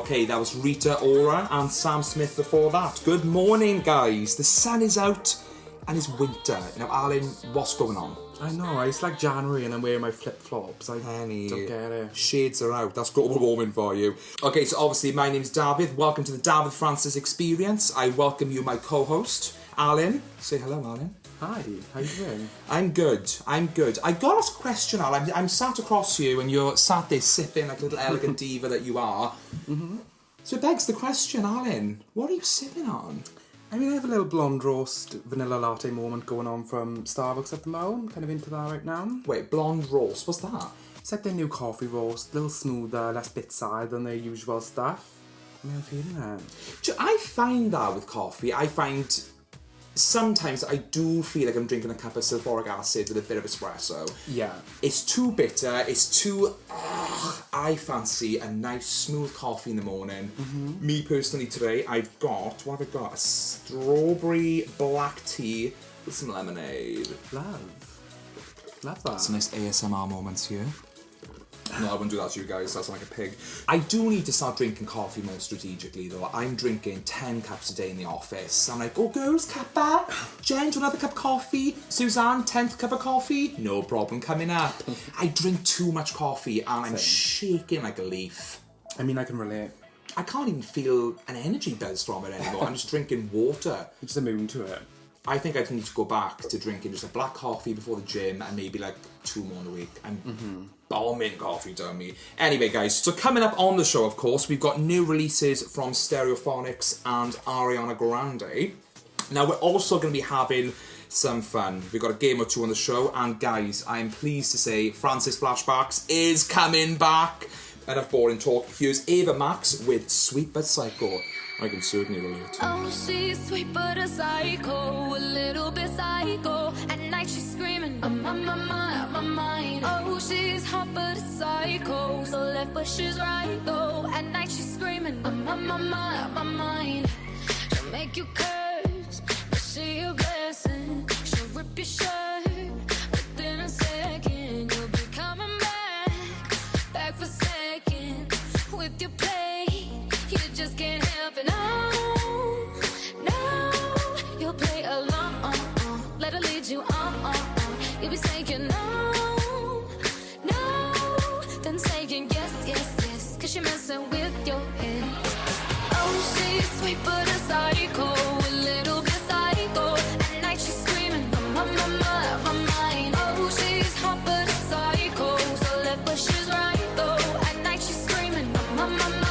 Okay, that was Rita Ora and Sam Smith before that. Good morning, guys. The sun is out and it's winter. Now, Alan, what's going on? I know, it's like January and I'm wearing my flip-flops. I Honey, don't get it. Shades are out. That's global warming for you. Okay, so obviously my name's David. Welcome to the David Francis Experience. I welcome you, my co-host, Alan. Say hello, Alan. Hi, how you doing? I'm good. I got a question, Al. I'm sat across you and you're sat there sipping like a little elegant diva that you are. Mm-hmm. So it begs the question, Alan, what are you sipping on? I mean, I have a little blonde roast vanilla latte moment going on from Starbucks at the moment. Kind of into that right now. Wait, blonde roast, what's that? It's like their new coffee roast, a little smoother, less bit-side than their usual stuff. I mean, I'm feeling it. I find that with coffee, sometimes I do feel like I'm drinking a cup of sulfuric acid with a bit of espresso. Yeah. It's too bitter, it's too... I fancy a nice smooth coffee in the morning. Mm-hmm. Me personally today, what have I got? A strawberry black tea with some lemonade. Love that. Some nice ASMR moments here. No, I wouldn't do that to you guys, that's like a pig. I do need to start drinking coffee more strategically though. I'm drinking 10 cups a day in the office. I'm like, oh girls, cuppa. Jen, do another cup of coffee? Suzanne, 10th cup of coffee? No problem coming up. I drink too much coffee and I'm shaking like a leaf. I mean, I can relate. I can't even feel an energy buzz from it anymore. I'm just drinking water. You're just immune to it. I think I need to go back to drinking just a black coffee before the gym and maybe like 2 more in a week. I'm bombing coffee down me. Anyway, guys, so coming up on the show, of course, we've got new releases from Stereophonics and Ariana Grande. Now, we're also going to be having some fun. We've got a game or two on the show, and guys, I am pleased to say Francis Flashbacks is coming back. Enough boring talk. Here's Ava Max with Sweet But Psycho. I can certainly relate. Oh, she's sweet but a psycho, a little bit psycho. At night she's screaming, I'm on my mind. Oh, she's hot but a psycho, so left but she's right though. At night she's screaming, I'm on my mind. She'll make you curse, but she a blessing. She'll rip your shirt within a second. You'll be coming back for second with your play. You just can't help it. No, you'll play along. Let her lead you on. You'll be saying no, then saying yes, 'cause you're messing with your head. Oh, she's sweet but a psycho, a little bit psycho. At night she's screaming, I'm on my mind. Oh, she's hot but a psycho, so left but she's right though. At night she's screaming, I'm on my mind.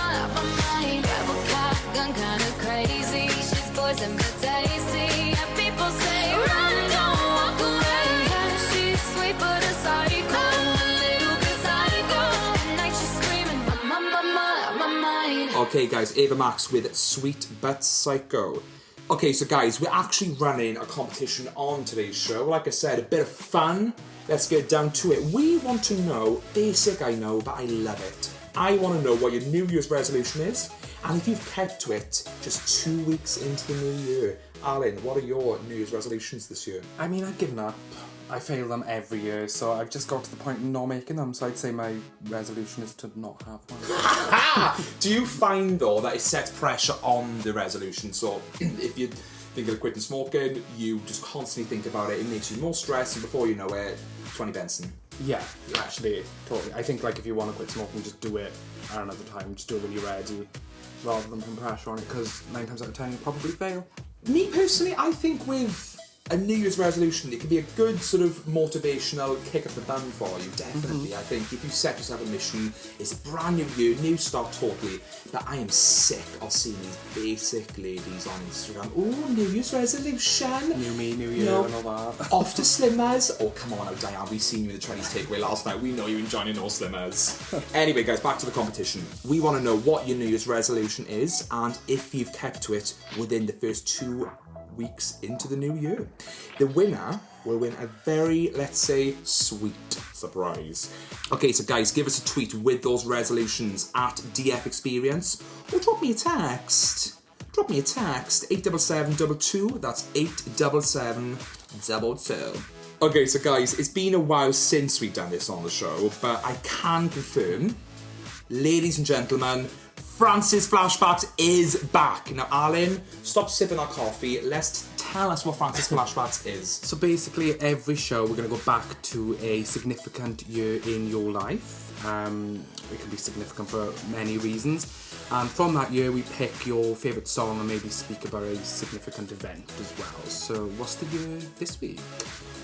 Kinda crazy, she's poison but tasty. And people say, run, don't walk away. Yeah, she's sweet but a psycho, a little bit psycho. At night she's screaming, my mind. Okay, guys, Ava Max with Sweet But Psycho. Okay, so guys, we're actually running a competition on today's show. Like I said, a bit of fun. Let's get down to it. We want to know, basic I know, but I love it. I want to know what your New Year's resolution is, and if you've kept to it just 2 weeks into the new year. Alan, what are your New Year's resolutions this year? I mean, I've given up. I fail them every year, so I've just got to the point of not making them, so I'd say my resolution is to not have one. Do you find, though, that it sets pressure on the resolution? So if you think of quitting smoking, you just constantly think about it, it makes you more stressed, and before you know it, 20 Benson. Yeah, actually, totally. I think like if you want to quit smoking, just do it at another time. Just do it when you're ready, rather than putting pressure on it, because 9 times out of 10 you'll probably fail. Me personally, I think with a New Year's resolution, it can be a good sort of motivational kick up the bum for you, definitely. I think if you set yourself a mission, it's a brand new year, new start totally. But I am sick of seeing these basic ladies on Instagram. Oh, New Year's resolution. New me, new year, and all that. Off to Slimmers. Oh, come on now, Diane, we seen you in the Chinese takeaway last night. We know you enjoying no Slimmers. Anyway, guys, back to the competition. We want to know what your New Year's resolution is, and if you've kept to it within the first 2 weeks into the new year. The winner will win a very, let's say, sweet surprise. Okay, so guys, give us a tweet with those resolutions at DF Experience, or drop me a text. 87722, that's 87722. Okay, so guys, it's been a while since we've done this on the show, but I can confirm, ladies and gentlemen, Francis Flashbacks is back. Now, Alan, stop sipping our coffee. Let's tell us what Francis Flashbacks is. So basically, every show we're going to go back to a significant year in your life. It can be significant for many reasons. And from that year, we pick your favourite song and maybe speak about a significant event as well. So, what's the year this week?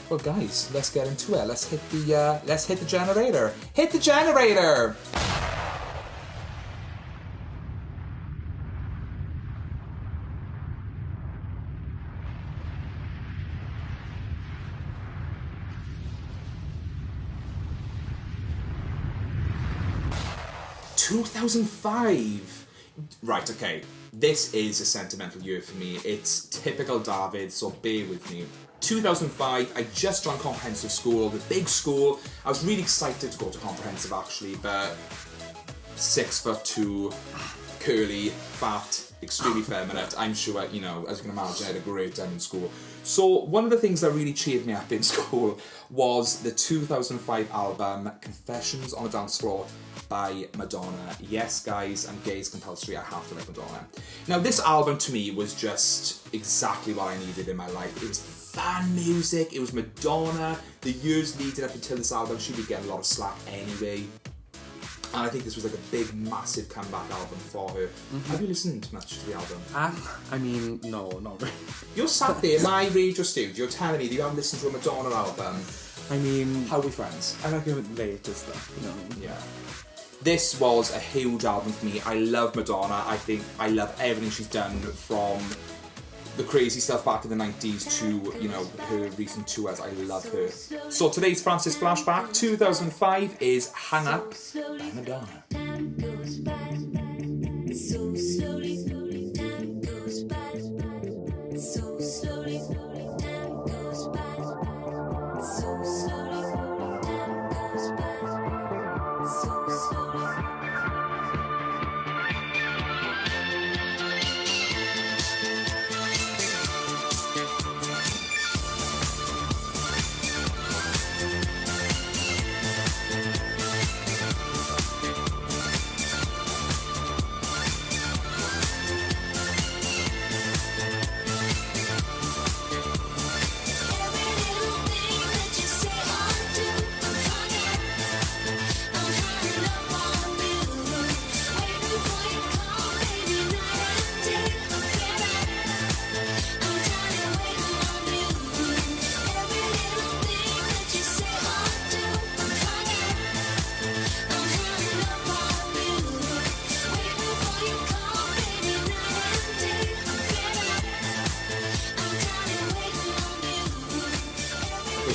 Well, guys, let's get into it. Let's hit the generator. Hit the generator. 2005. Right, okay. This is a sentimental year for me. It's typical David, so bear with me. 2005, I just joined comprehensive school, the big school. I was really excited to go to comprehensive actually, but 6'2", curly, fat, extremely feminine. I'm sure, you know, as you can imagine, I had a great time in school. So one of the things that really cheered me up in school was the 2005 album Confessions on a Dance Floor by Madonna. Yes, guys, I'm gay is compulsory. I have to like Madonna. Now, this album to me was just exactly what I needed in my life. It was fan music. It was Madonna. The years leading up until this album, she'd be getting a lot of slack anyway. And I think this was like a big, massive comeback album for her. Mm-hmm. Have you listened much to the album? I mean, no, not really. You're sat there in my radio studio telling me that you haven't listened to a Madonna album. I mean... How are we friends? I like the later stuff, you know. Yeah. This was a huge album for me. I love Madonna. I think I love everything she's done, from the crazy stuff back in the 90s to, you know, her recent tours. I love her. So today's Francis Flashback 2005 is Hang Up by Madonna.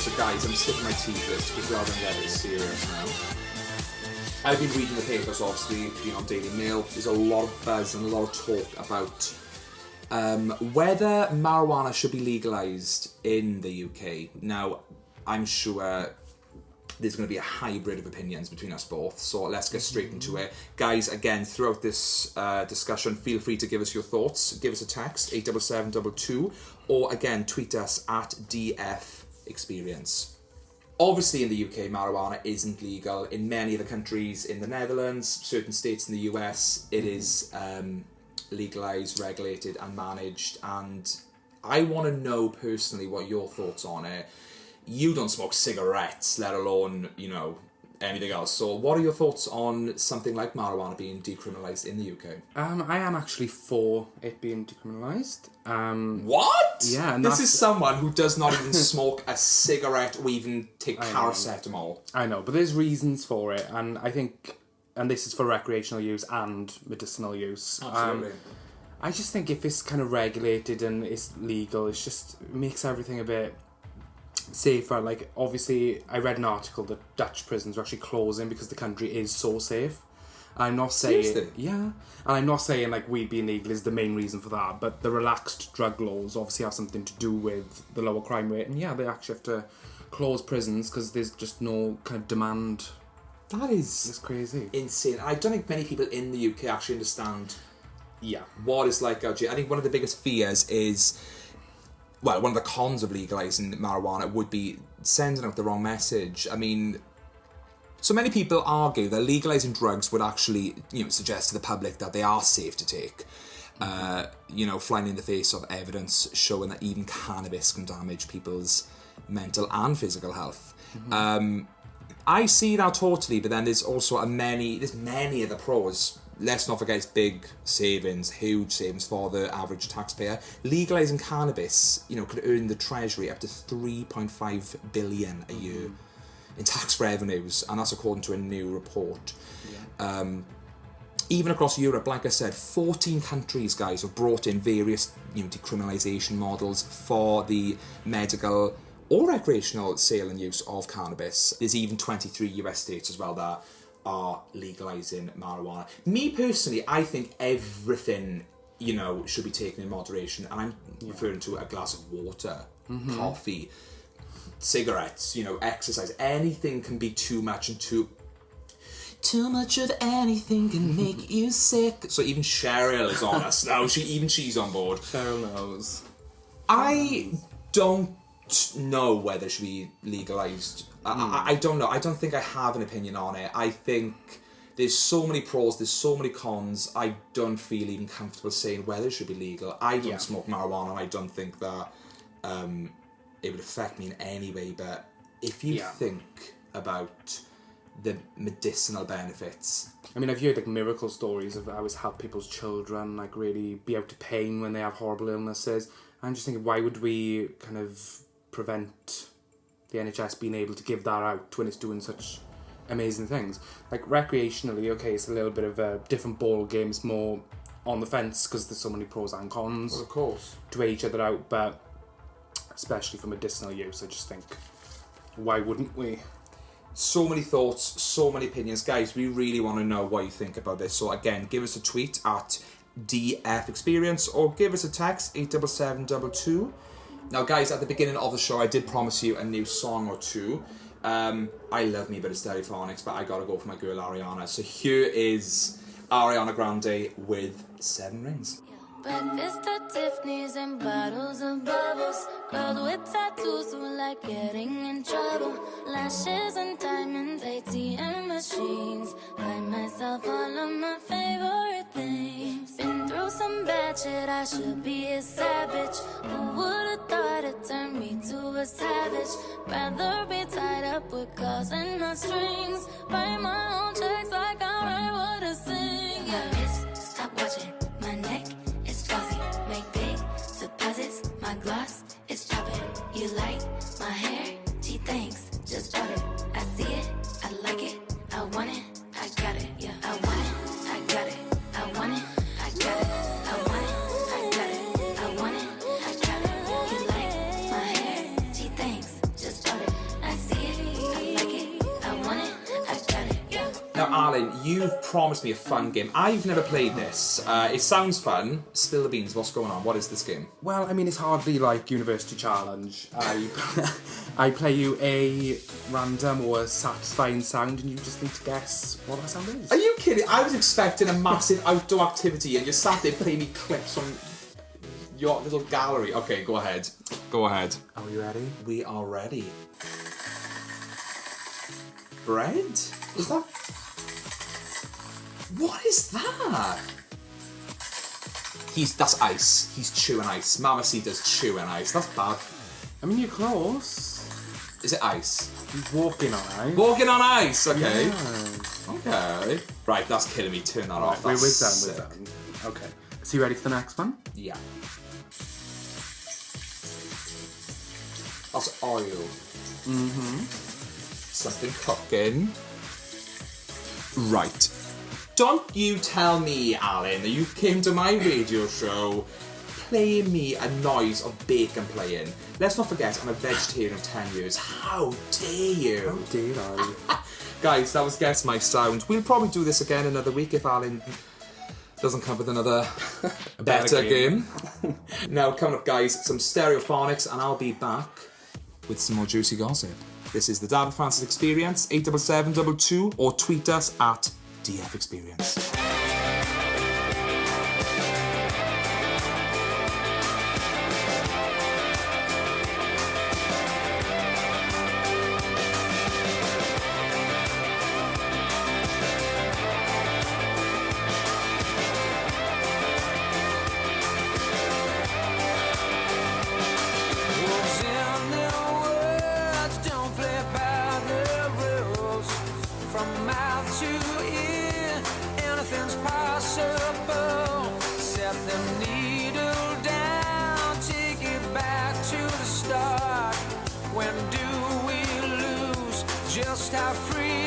So guys, I'm sipping my tea for this because rather than get it serious now. I've been reading the papers, obviously, being on Daily Mail. There's a lot of buzz and a lot of talk about whether marijuana should be legalised in the UK. Now, I'm sure there's going to be a hybrid of opinions between us both, so let's get straight into it. Guys, again, throughout this discussion, feel free to give us your thoughts. Give us a text, 87722, or again, tweet us at DF Experience. Obviously in the UK, marijuana isn't legal. In many of the countries, in the Netherlands, certain states in the US, it is legalised, regulated and managed, and I want to know personally what your thoughts on it. You don't smoke cigarettes, let alone, you know, anything else. So what are your thoughts on something like marijuana being decriminalised in the UK? I am actually for it being decriminalised. What? Yeah, and this is someone who does not even smoke a cigarette or even take paracetamol. I know, but there's reasons for it, and I think, and this is for recreational use and medicinal use. Absolutely. I just think if it's kind of regulated and it's legal, it makes everything a bit safer. Like, obviously, I read an article that Dutch prisons are actually closing because the country is so safe. I'm not saying... Seriously? Yeah. And I'm not saying, like, weed being legal is the main reason for that, but the relaxed drug laws obviously have something to do with the lower crime rate. And yeah, they actually have to close prisons because there's just no kind of demand. That is... It's crazy. Insane. I don't think many people in the UK actually understand Yeah. what it's like out here. I think one of the biggest fears is... Well, one of the cons of legalising marijuana would be sending out the wrong message. I mean, So many people argue that legalising drugs would actually, suggest to the public that they are safe to take. Flying in the face of evidence showing that even cannabis can damage people's mental and physical health. I see that totally, but then there's also many of the pros. Let's not forget it's big savings, huge savings for the average taxpayer. Legalising cannabis, could earn the Treasury up to 3.5 billion a year in tax revenues, and that's according to a new report. Even across Europe, like I said, 14 countries, guys, have brought in various decriminalisation models for the medical or recreational sale and use of cannabis. There's even 23 US states as well that are legalising marijuana. Me personally, I think everything, should be taken in moderation, and I'm referring to a glass of water, coffee, cigarettes, exercise. Anything can be too much, and too much of anything can make you sick. So even Cheryl is on us now. She's on board. Cheryl knows. I don't know whether it should be legalised. I don't know. I don't think I have an opinion on it. I think there's so many pros, there's so many cons. I don't feel even comfortable saying whether it should be legal. I don't smoke marijuana, and I don't think that it would affect me in any way. But if you think about the medicinal benefits, I mean, I've heard like miracle stories of how it's helped people's children like really be out of pain when they have horrible illnesses. I'm just thinking, why would we kind of prevent the NHS being able to give that out when it's doing such amazing things? Like recreationally, okay, it's a little bit of a different ball game. It's more on the fence because there's so many pros and cons. Well, of course, to weigh each other out, but especially for medicinal use, I just think, why wouldn't we? So many thoughts, so many opinions. Guys, we really want to know what you think about this. So again, give us a tweet at DF Experience or give us a text 87722. Now guys, at the beginning of the show I did promise you a new song or two. I love me a bit of Stereophonics, but I gotta go for my girl Ariana. So here is Ariana Grande with 7 Rings. Breakfast at Tiffany's and bottles of bubbles. Girls with tattoos who like getting in trouble. Lashes and diamonds, ATM machines. Buy myself all of my favorite things. Been through some bad shit, I should be a savage. Who would've thought it turned me to a savage? Rather be tied up with calls and not strings. Write my own checks like I write what I sing. My wrist, stop watching. My neck, make big deposits, my gloss is popping. You like my hair? Gee, thanks, just bought it. I see it, I like it, I want it, I got it. Yeah, I want it, I got it, I want it, I got it. I want it, I got it, I want it, I got it. You like my hair? Gee, thanks, just bought it. I see it, I like it, I want it, I got it. Yeah. Now, Alan, you've promised me a fun game. I've never played this. It sounds fun. Spill the beans. What's going on? What is this game? Well, I mean, it's hardly like University Challenge. I play you a random or satisfying sound, and you just need to guess what that sound is. Are you kidding? I was expecting a massive outdoor activity, and you sat there playing me clips from your little gallery. Okay, go ahead. Go ahead. Are you ready? We are ready. Bread? Is that... What is that? That's ice. He's chewing ice. Mamacita's chewing ice. That's bad. I mean, you're close. Is it ice? He's walking on ice. Walking on ice, okay. Yeah. Okay. Right, that's killing me. Turn that off. We're That's done. Okay. So you ready for the next one? Yeah. That's oil. Something cooking. Right. Don't you tell me, Alan, that you came to my radio show playing me a noise of bacon playing. Let's not forget, I'm a vegetarian of 10 years. How dare you? How dare I? Guys, that was Guess My Sound. We'll probably do this again another week if Alan doesn't come with another better game. Now, coming up, guys, some Stereophonics, and I'll be back with some more juicy gossip. This is the David Francis Experience, 87722, or tweet us at DF Experience. are free.